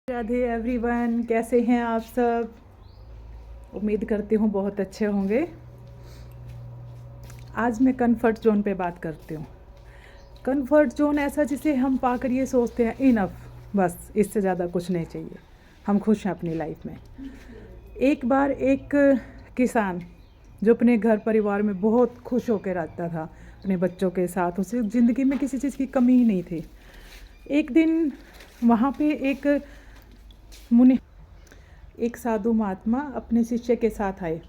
Radhe everyone, कैसे हैं आप सब। उम्मीद करती हूँ बहुत अच्छे होंगे। आज मैं कंफर्ट जोन पे बात करती हूँ। कंफर्ट जोन ऐसा जिसे हम पाकर ये सोचते हैं इनफ, बस इससे ज़्यादा कुछ नहीं चाहिए, हम खुश हैं अपनी लाइफ में। एक बार एक किसान जो अपने घर परिवार में बहुत खुश होकर रहता था अपने बच्चों के साथ, उसे ज़िंदगी में किसी चीज़ की कमी ही नहीं थी। एक दिन वहाँ पे एक साधु महात्मा अपने शिष्य के साथ आए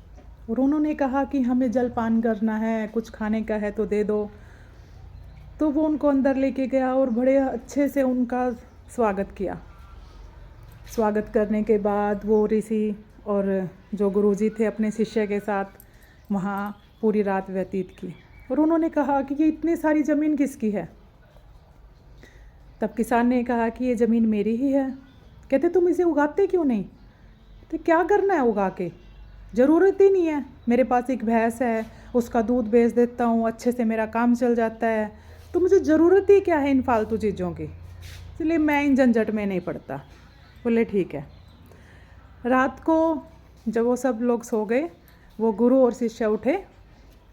और उन्होंने कहा कि हमें जलपान करना है, कुछ खाने का है तो दे दो। तो वो उनको अंदर लेके गया और बड़े अच्छे से उनका स्वागत किया। स्वागत करने के बाद वो ऋषि और जो गुरुजी थे अपने शिष्य के साथ वहाँ पूरी रात व्यतीत की और उन्होंने कहा कि ये इतनी सारी ज़मीन किसकी है। तब किसान ने कहा कि ये ज़मीन मेरी ही है। कहते तुम इसे उगाते क्यों नहीं। तो क्या करना है उगा के, ज़रूरत ही नहीं है, मेरे पास एक भैंस है, उसका दूध बेच देता हूँ, अच्छे से मेरा काम चल जाता है, तो मुझे ज़रूरत ही क्या है इन फालतू चीज़ों की, इसलिए मैं इन झंझट में नहीं पड़ता। बोले ठीक है। रात को जब वो सब लोग सो गए, वो गुरु और शिष्य उठे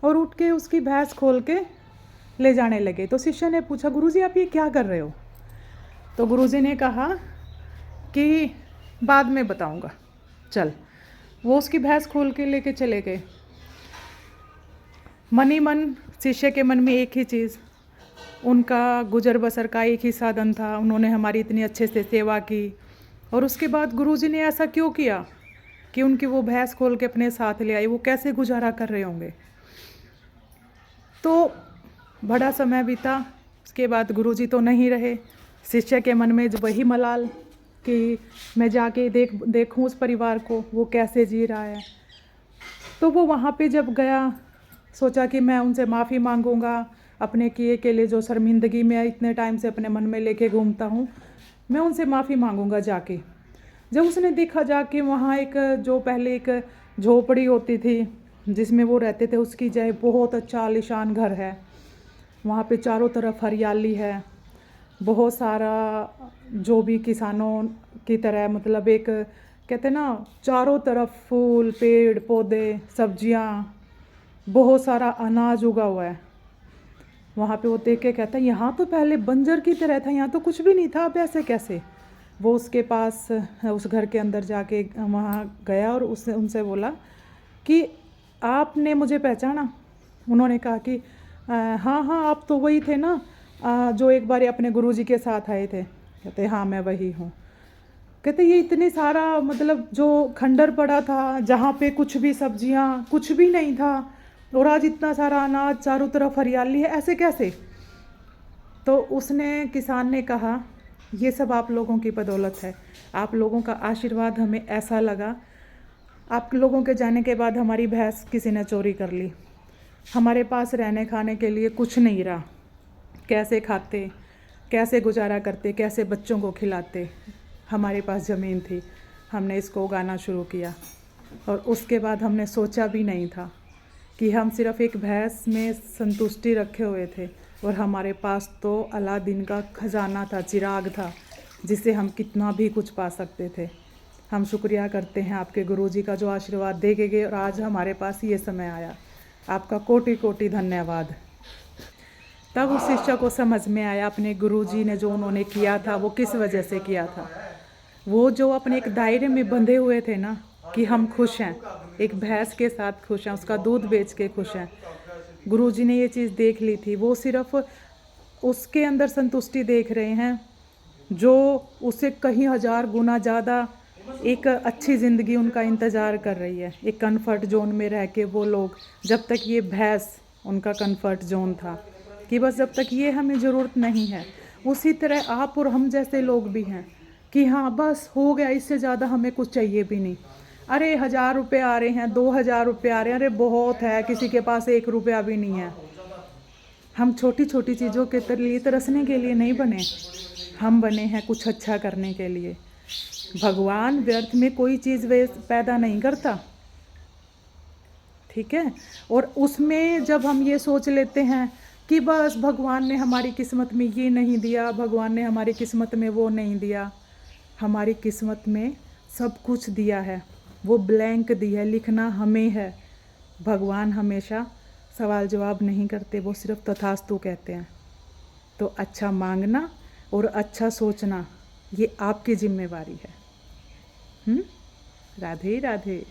और उठ के उसकी भैंस खोल के ले जाने लगे। तो शिष्य ने पूछा, गुरुजी आप ये क्या कर रहे हो। तो गुरुजी ने कहा कि बाद में बताऊंगा, चल। वो उसकी भैंस खोल के लेके चले गए। मन ही मन शिष्य के मन में एक ही चीज़, उनका गुजर बसर का एक ही साधन था, उन्होंने हमारी इतनी अच्छे से सेवा की और उसके बाद गुरुजी ने ऐसा क्यों किया कि उनकी वो भैंस खोल के अपने साथ ले आई, वो कैसे गुजारा कर रहे होंगे। तो बड़ा समय बीता, उसके बाद गुरुजी तो नहीं रहे। शिष्य के मन में जो वही मलाल कि मैं जाके देखूं उस परिवार को, वो कैसे जी रहा है। तो वो वहाँ पे जब गया, सोचा कि मैं उनसे माफ़ी मांगूंगा, अपने किए के लिए जो शर्मिंदगी मैं इतने टाइम से अपने मन में लेके घूमता हूँ, मैं उनसे माफ़ी मांगूंगा जाके। जब उसने देखा जाके वहाँ जो पहले एक झोपड़ी होती थी जिसमें वो रहते थे, उसकी जगह बहुत अच्छा आलीशान घर है। वहाँ पे चारों तरफ हरियाली है, बहुत सारा जो भी किसानों की तरह, मतलब एक कहते ना चारों तरफ फूल, पेड़ पौधे, सब्जियाँ, बहुत सारा अनाज उगा हुआ है। वहाँ पे वो देख के कहता है यहाँ तो पहले बंजर की तरह था, यहाँ तो कुछ भी नहीं था, अब ऐसे कैसे। वो उसके पास उस घर के अंदर जाके वहाँ गया और उसने उनसे बोला कि आपने मुझे पहचाना। उन्होंने कहा कि हाँ हाँ आप तो वही थे ना जो एक बार अपने गुरुजी के साथ आए थे। कहते हाँ मैं वही हूँ। कहते ये इतने सारा, मतलब जो खंडर पड़ा था जहाँ पे कुछ भी सब्जियाँ कुछ भी नहीं था और आज इतना सारा अनाज, चारों तरफ हरियाली है, ऐसे कैसे। तो किसान ने कहा ये सब आप लोगों की बदौलत है, आप लोगों का आशीर्वाद हमें ऐसा लगा। आप लोगों के जाने के बाद हमारी भैंस किसी ने चोरी कर ली, हमारे पास रहने खाने के लिए कुछ नहीं रहा, कैसे खाते, कैसे गुजारा करते, कैसे बच्चों को खिलाते। हमारे पास ज़मीन थी, हमने इसको उगाना शुरू किया और उसके बाद हमने सोचा भी नहीं था कि हम सिर्फ़ एक भैंस में संतुष्टि रखे हुए थे और हमारे पास तो अलादीन का खजाना था, चिराग था, जिससे हम कितना भी कुछ पा सकते थे। हम शुक्रिया करते हैं आपके गुरुजी का जो आशीर्वाद दे के गए और आज हमारे पास ये समय आया। आपका कोटि कोटि धन्यवाद। तब उस शिष्य को समझ में आया अपने गुरुजी ने जो उन्होंने किया था वो किस वजह से किया था। वो जो अपने एक दायरे में बंधे हुए थे ना कि हम खुश हैं, एक भैंस के साथ खुश हैं, उसका दूध बेच के खुश हैं। गुरुजी ने ये चीज़ देख ली थी, वो सिर्फ उसके अंदर संतुष्टि देख रहे हैं जो उससे कहीं हज़ार गुना ज़्यादा एक अच्छी ज़िंदगी उनका इंतज़ार कर रही है। एक कंफर्ट जोन में रह के वो लोग, जब तक ये भैंस उनका कंफर्ट जोन था कि बस जब तक ये हमें ज़रूरत नहीं है, उसी तरह आप और हम जैसे लोग भी हैं कि हाँ बस हो गया, इससे ज़्यादा हमें कुछ चाहिए भी नहीं। अरे 1000 रुपये आ रहे हैं, 2000 रुपये आ रहे हैं, अरे बहुत है, किसी के पास 1 रुपया भी नहीं है। हम छोटी छोटी चीज़ों के लिए तरसने के लिए नहीं बने, हम बने हैं कुछ अच्छा करने के लिए। भगवान व्यर्थ में कोई चीज़ पैदा नहीं करता, ठीक है। और उसमें जब हम ये सोच लेते हैं कि बस भगवान ने हमारी किस्मत में ये नहीं दिया, भगवान ने हमारी किस्मत में वो नहीं दिया, हमारी किस्मत में सब कुछ दिया है, वो ब्लैंक दी है, लिखना हमें है। भगवान हमेशा सवाल जवाब नहीं करते, वो सिर्फ तथास्तु कहते हैं। तो अच्छा मांगना और अच्छा सोचना ये आपकी जिम्मेवारी है। राधे राधे।